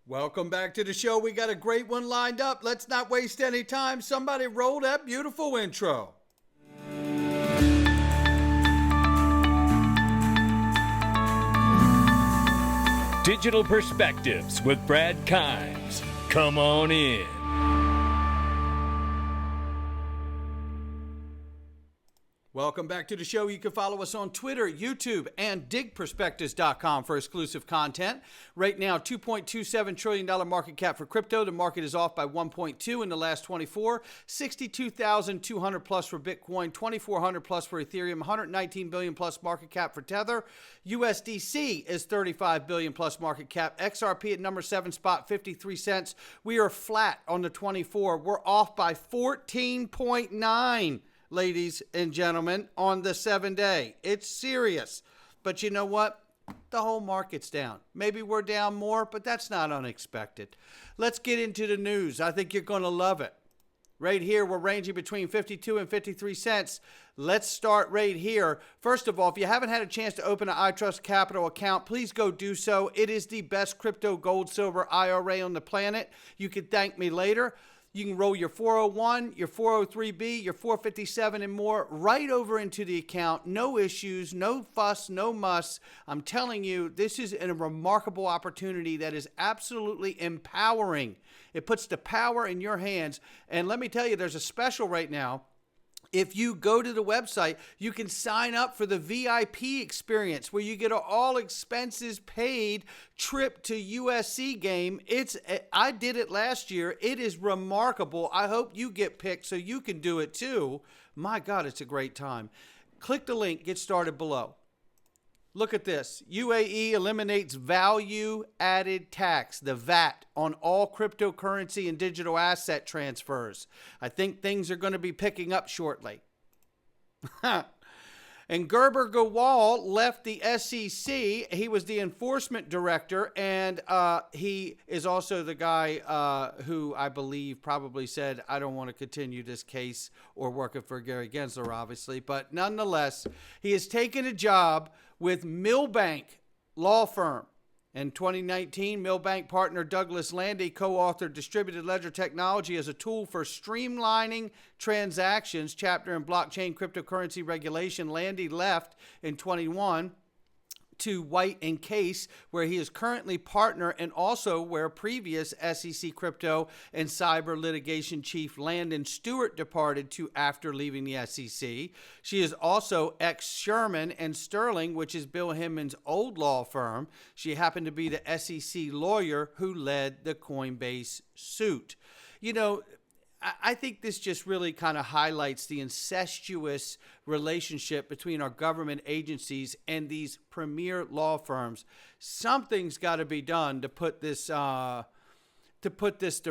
Welcome back to the show. We got a great one lined up. Let's not waste any time. Somebody roll that beautiful intro. Digital Perspectives with Brad Kimes. Come on in. Welcome back to the show. You can follow us on Twitter, YouTube, and digperspectives.com for exclusive content. Right now, $2.27 trillion market cap for crypto. The market is off by 1.2 in the last 24. 62,200 plus for Bitcoin, 2,400 plus for Ethereum, 119 billion plus market cap for Tether. USDC is 35 billion plus market cap. XRP at number 7 spot, 53 cents. We are flat on the 24. We're off by 14.9. Ladies and gentlemen, on the 7-day. It's serious. But you know what? The whole market's down. Maybe we're down more, but that's not unexpected. Let's get into the news. I think you're going to love it. Right here, we're ranging between 52 and 53 cents. Let's start right here. First of all, if you haven't had a chance to open an iTrust Capital account, please go do so. It is the best crypto, gold, silver IRA on the planet. You can thank me later. You can roll your 401, your 403B, your 457 and more right over into the account. No issues, no fuss, no muss. I'm telling you, this is a remarkable opportunity that is absolutely empowering. It puts the power in your hands. And let me tell you, there's a special right now. If you go to the website, you can sign up for the VIP experience where you get an all expenses paid trip to USC game. I did it last year. It is remarkable. I hope you get picked so you can do it too. My God, it's a great time. Click the link, get started below. Look at this. UAE eliminates value-added tax, the VAT, on all cryptocurrency and digital asset transfers. I think things are going to be picking up shortly. And Gerber Gawal left the SEC. He was the enforcement director, and he is also the guy who I believe probably said, I don't want to continue this case or working for Gary Gensler, obviously. But nonetheless, he has taken a job with Milbank Law Firm. In 2019, Milbank partner Douglas Landy co-authored Distributed Ledger Technology as a tool for streamlining transactions, chapter in blockchain cryptocurrency regulation. Landy left in 21 to White and Case, where he is currently partner, and also where previous SEC crypto and cyber litigation chief Landon Stewart departed to after leaving the SEC. She is also ex-Sherman and Sterling, which is Bill Hinman's old law firm. She happened to be the SEC lawyer who led the Coinbase suit. You know, I think this just really kind of highlights the incestuous relationship between our government agencies and these premier law firms. Something's got to be done to put this to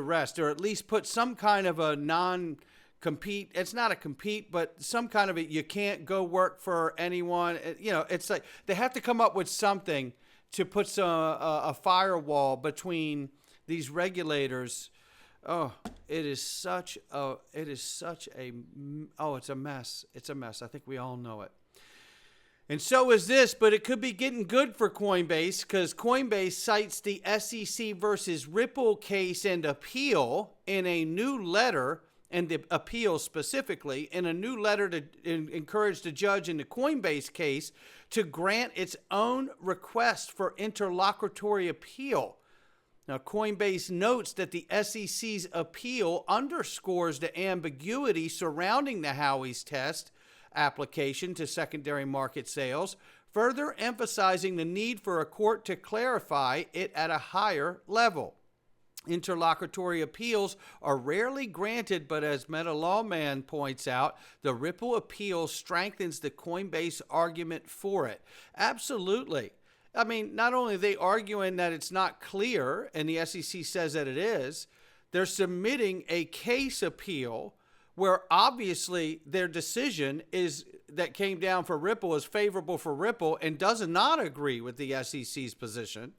rest, or at least put some kind of a non-compete. It's not a compete, but some kind of you can't go work for anyone. You know, it's like they have to come up with something to put a firewall between these regulators. Oh, it's a mess. It's a mess. I think we all know it. And so is this, but it could be getting good for Coinbase, because Coinbase cites the SEC versus Ripple case and appeal in a new letter, and the appeal specifically, in a new letter to encourage the judge in the Coinbase case to grant its own request for interlocutory appeal. Now, Coinbase notes that the SEC's appeal underscores the ambiguity surrounding the Howey's test application to secondary market sales, further emphasizing the need for a court to clarify it at a higher level. Interlocutory appeals are rarely granted, but as Meta Lawman points out, the Ripple appeal strengthens the Coinbase argument for it. Absolutely. I mean, not only are they arguing that it's not clear, and the SEC says that it is, they're submitting a case appeal where obviously their decision is that came down for Ripple is favorable for Ripple and does not agree with the SEC's position.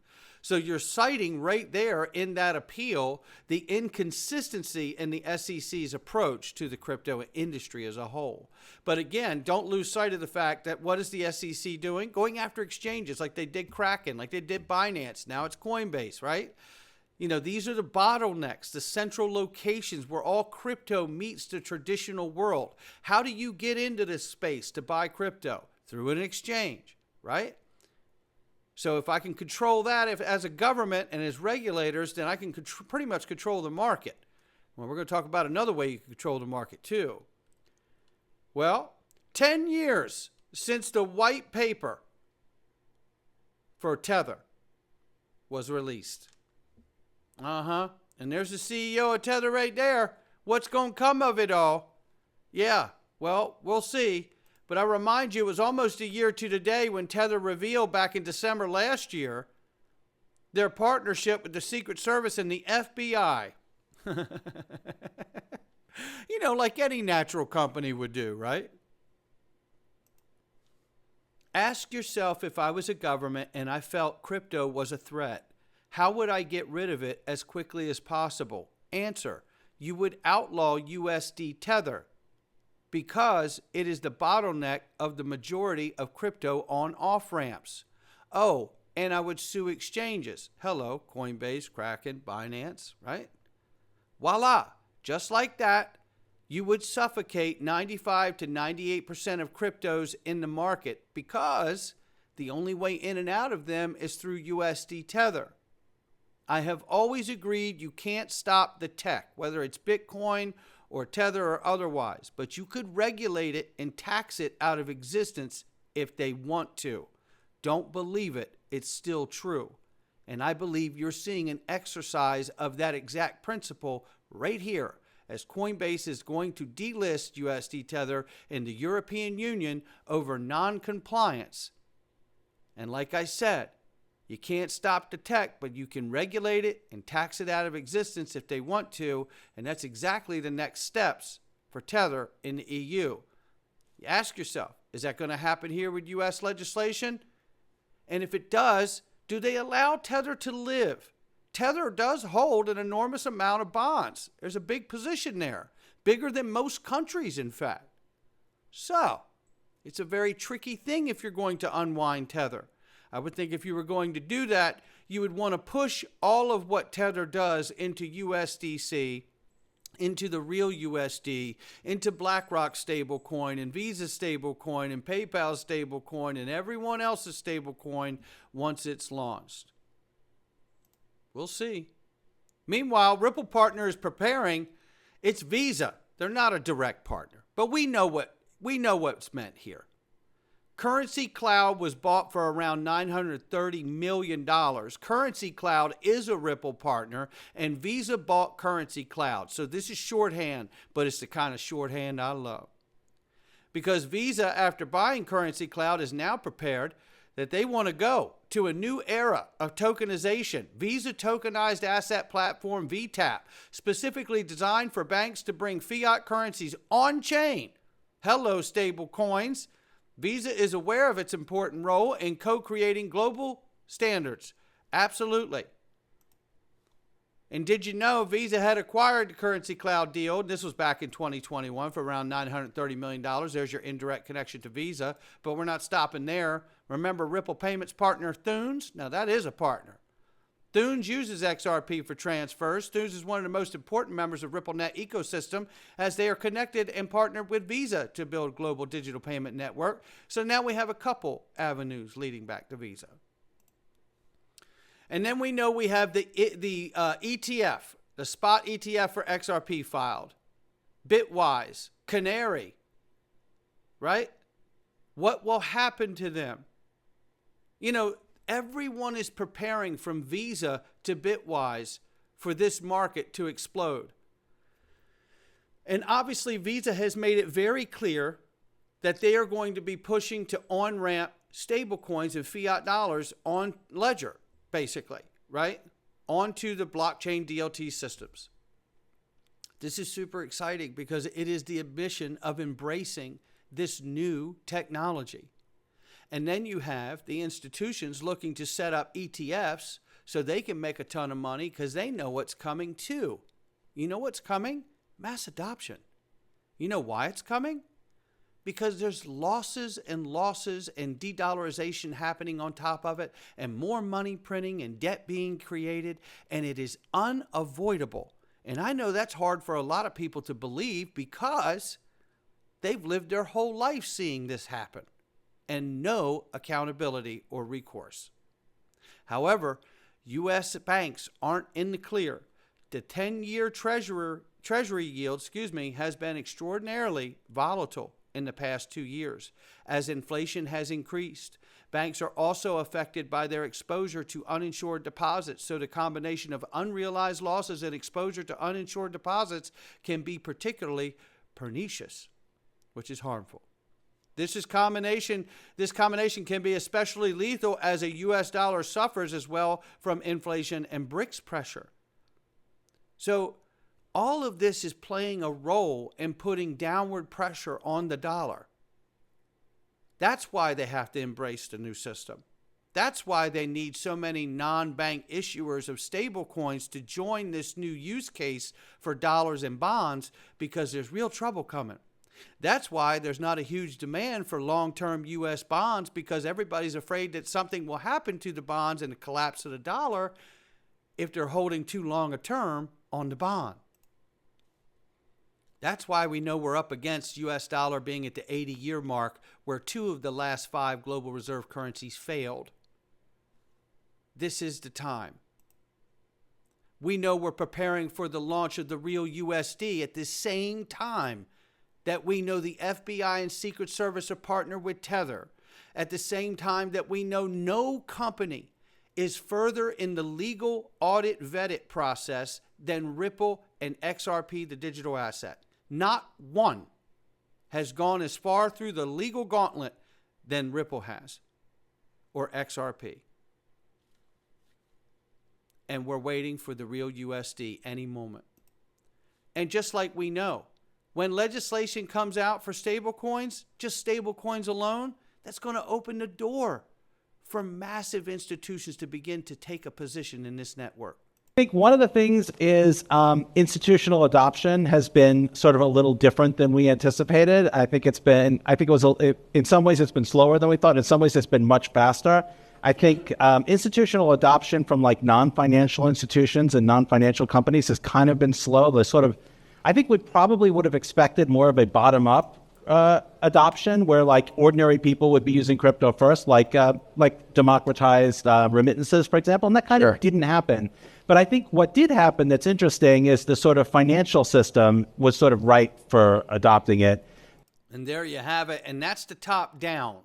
So you're citing right there in that appeal the inconsistency in the SEC's approach to the crypto industry as a whole. But again, don't lose sight of the fact that what is the SEC doing? Going after exchanges like they did Kraken, like they did Binance. Now it's Coinbase, right? These are the bottlenecks, the central locations where all crypto meets the traditional world. How do you get into this space to buy crypto? Through an exchange, right? So if I can control that as a government and as regulators, then I can pretty much control the market. Well, we're going to talk about another way you can control the market too. Well, 10 years since the white paper for Tether was released. And there's the CEO of Tether right there. What's going to come of it all? Yeah, well, we'll see. But I remind you, it was almost a year to the day when Tether revealed back in December last year their partnership with the Secret Service and the FBI. Like any natural company would do, right? Ask yourself, if I was a government and I felt crypto was a threat, how would I get rid of it as quickly as possible? Answer, you would outlaw USD Tether because it is the bottleneck of the majority of crypto on off-ramps. Oh, and I would sue exchanges. Hello, Coinbase, Kraken, Binance, right? Voila, just like that, you would suffocate 95 to 98% of cryptos in the market because the only way in and out of them is through USD Tether. I have always agreed you can't stop the tech, whether it's Bitcoin or Tether or otherwise, but you could regulate it and tax it out of existence if they want to. Don't believe it, it's still true. And I believe you're seeing an exercise of that exact principle right here, as Coinbase is going to delist USD Tether in the European Union over non-compliance. And like I said, you can't stop the tech, but you can regulate it and tax it out of existence if they want to, and that's exactly the next steps for Tether in the EU. You ask yourself, is that going to happen here with U.S. legislation? And if it does, do they allow Tether to live? Tether does hold an enormous amount of bonds. There's a big position there, bigger than most countries, in fact. So, it's a very tricky thing if you're going to unwind Tether. I would think if you were going to do that, you would want to push all of what Tether does into USDC, into the real USD, into BlackRock stablecoin and Visa stablecoin and PayPal stablecoin and everyone else's stablecoin once it's launched. We'll see. Meanwhile, Ripple Partner is preparing. It's Visa. They're not a direct partner, but we know what's meant here. Currency Cloud was bought for around $930 million. Currency Cloud is a Ripple partner, and Visa bought Currency Cloud. So this is shorthand, but it's the kind of shorthand I love. Because Visa, after buying Currency Cloud, is now prepared that they want to go to a new era of tokenization. Visa Tokenized Asset Platform, VTAP, specifically designed for banks to bring fiat currencies on-chain. Hello, stable coins. Visa is aware of its important role in co-creating global standards. Absolutely. And did you know Visa had acquired the Currency Cloud deal? This was back in 2021 for around $930 million. There's your indirect connection to Visa. But we're not stopping there. Remember Ripple Payments partner Thunes? Now that is a partner. Thunes uses XRP for transfers. Thunes is one of the most important members of RippleNet ecosystem as they are connected and partnered with Visa to build global digital payment network. So now we have a couple avenues leading back to Visa. And then we know we have the ETF, the spot ETF for XRP filed. Bitwise, Canary, right? What will happen to them? Everyone is preparing from Visa to Bitwise for this market to explode. And obviously Visa has made it very clear that they are going to be pushing to on-ramp stablecoins and fiat dollars on Ledger, basically, right? Onto the blockchain DLT systems. This is super exciting because it is the ambition of embracing this new technology. And then you have the institutions looking to set up ETFs so they can make a ton of money because they know what's coming too. You know what's coming? Mass adoption. You know why it's coming? because there's losses and de-dollarization happening on top of it, and more money printing and debt being created, and it is unavoidable. And I know that's hard for a lot of people to believe because they've lived their whole life seeing this happen and no accountability or recourse. However, U.S. banks aren't in the clear. The 10-year Treasury yield, has been extraordinarily volatile in the past 2 years as inflation has increased. Banks are also affected by their exposure to uninsured deposits, so the combination of unrealized losses and exposure to uninsured deposits can be particularly pernicious, which is harmful. This combination can be especially lethal as a U.S. dollar suffers as well from inflation and BRICS pressure. So all of this is playing a role in putting downward pressure on the dollar. That's why they have to embrace the new system. That's why they need so many non-bank issuers of stablecoins to join this new use case for dollars and bonds, because there's real trouble coming. That's why there's not a huge demand for long-term U.S. bonds, because everybody's afraid that something will happen to the bonds and the collapse of the dollar if they're holding too long a term on the bond. That's why we know we're up against U.S. dollar being at the 80-year mark, where 2 of the last 5 global reserve currencies failed. This is the time. We know we're preparing for the launch of the real USD at the same time that we know the FBI and Secret Service are partnered with Tether. At the same time that we know no company is further in the legal audit vetted process than Ripple and XRP, the digital asset. Not one has gone as far through the legal gauntlet than Ripple has, or XRP. And we're waiting for the real USD any moment. And just like we know, when legislation comes out for stablecoins, just stablecoins alone, that's going to open the door for massive institutions to begin to take a position in this network. I think one of the things is institutional adoption has been sort of a little different than we anticipated. In some ways it's been slower than we thought. In some ways it's been much faster. I think institutional adoption from like non-financial institutions and non-financial companies has kind of been slow. I think we probably would have expected more of a bottom-up adoption, where like ordinary people would be using crypto first, like democratized remittances, for example, and that kind of didn't happen. But I think what did happen that's interesting is the sort of financial system was sort of right for adopting it. And there you have it. And that's the top down,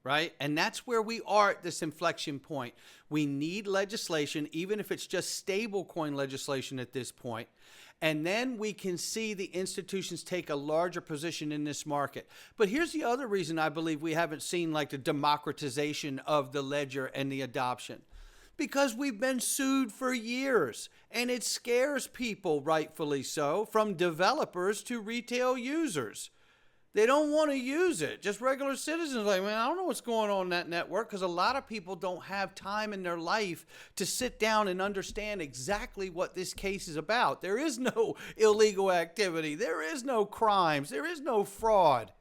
right? And that's where we are at this inflection point. We need legislation, even if it's just stablecoin legislation at this point. And then we can see the institutions take a larger position in this market. But here's the other reason I believe we haven't seen like the democratization of the ledger and the adoption. Because we've been sued for years, and it scares people, rightfully so, from developers to retail users. They don't want to use it. Just regular citizens like, man, I don't know what's going on in that network, because a lot of people don't have time in their life to sit down and understand exactly what this case is about. There is no illegal activity. There is no crimes. There is no fraud.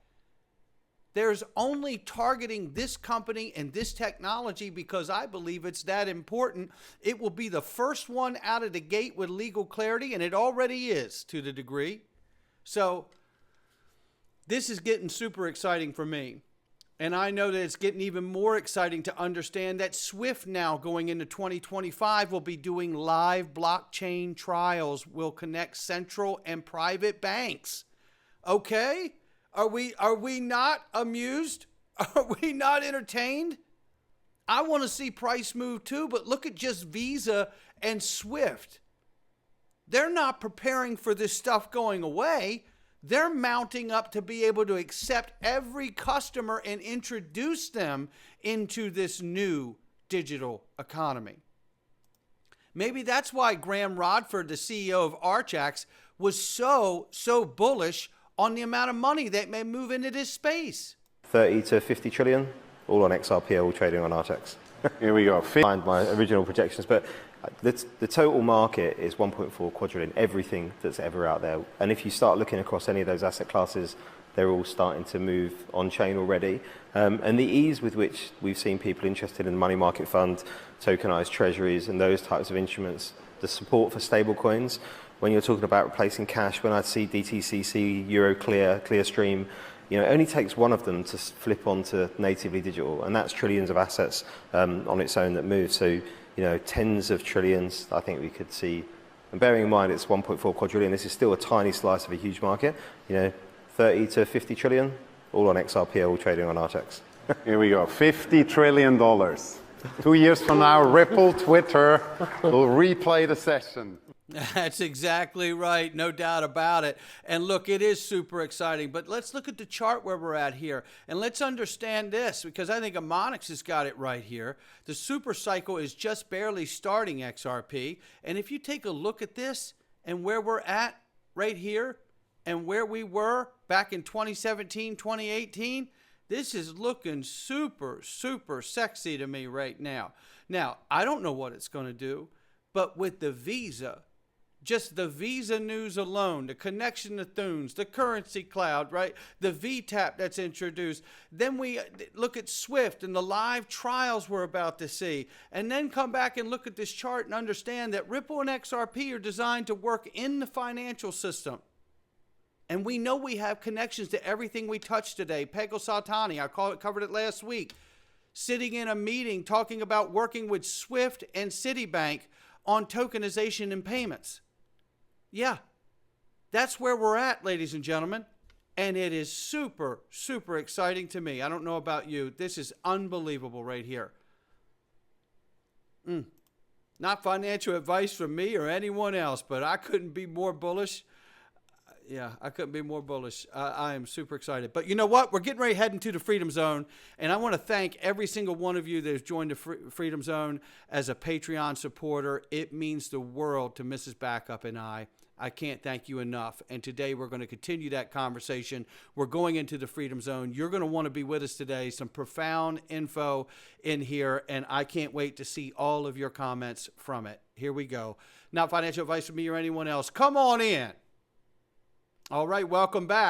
There's only targeting this company and this technology because I believe it's that important. It will be the first one out of the gate with legal clarity, and it already is to the degree. So this is getting super exciting for me. And I know that it's getting even more exciting to understand that SWIFT now going into 2025 will be doing live blockchain trials, will connect central and private banks. Okay? Are we not amused? Are we not entertained? I want to see price move too, but look at just Visa and SWIFT. They're not preparing for this stuff going away. They're mounting up to be able to accept every customer and introduce them into this new digital economy. Maybe that's why Graham Rodford, the CEO of Archax, was so bullish on the amount of money that may move into this space. 30 to 50 trillion, all on XRP, all trading on Archax. Here we go. Behind my original projections, but the total market is 1.4 quadrillion, everything that's ever out there. And if you start looking across any of those asset classes, they're all starting to move on chain already. And the ease with which we've seen people interested in money market fund, tokenized treasuries, and those types of instruments, the support for stable coins, when you're talking about replacing cash, when I see DTCC, Euroclear, Clearstream, it only takes one of them to flip onto natively digital, and that's trillions of assets on its own that move. So, tens of trillions, I think we could see. And bearing in mind it's 1.4 quadrillion, this is still a tiny slice of a huge market. 30 to 50 trillion, all on XRP, all trading on Artex. Here we go, $50 trillion. 2 years from now, Ripple, Twitter will replay the session. That's exactly right. No doubt about it. And look, it is super exciting. But let's look at the chart where we're at here. And let's understand this, because I think Amonix has got it right here. The SuperCycle is just barely starting XRP. And if you take a look at this and where we're at right here and where we were back in 2017, 2018, this is looking super, super sexy to me right now. Now, I don't know what it's going to do, but with the Visa, just the Visa news alone, the connection to Thunes, the currency cloud, right? The VTAP that's introduced. Then we look at SWIFT and the live trials we're about to see. And then come back and look at this chart and understand that Ripple and XRP are designed to work in the financial system. And we know we have connections to everything we touched today. Pego Satani, covered it last week, sitting in a meeting talking about working with SWIFT and Citibank on tokenization and payments. Yeah, that's where we're at, ladies and gentlemen. And it is super, super exciting to me. I don't know about you. This is unbelievable right here. Not financial advice from me or anyone else, but I couldn't be more bullish. Yeah, I couldn't be more bullish. I am super excited. But you know what? We're getting ready to head into the Freedom Zone. And I want to thank every single one of you that has joined the Freedom Zone as a Patreon supporter. It means the world to Mrs. Backup and I. I can't thank you enough. And today we're going to continue that conversation. We're going into the Freedom Zone. You're going to want to be with us today. Some profound info in here. And I can't wait to see all of your comments from it. Here we go. Not financial advice from me or anyone else. Come on in. All right, welcome back.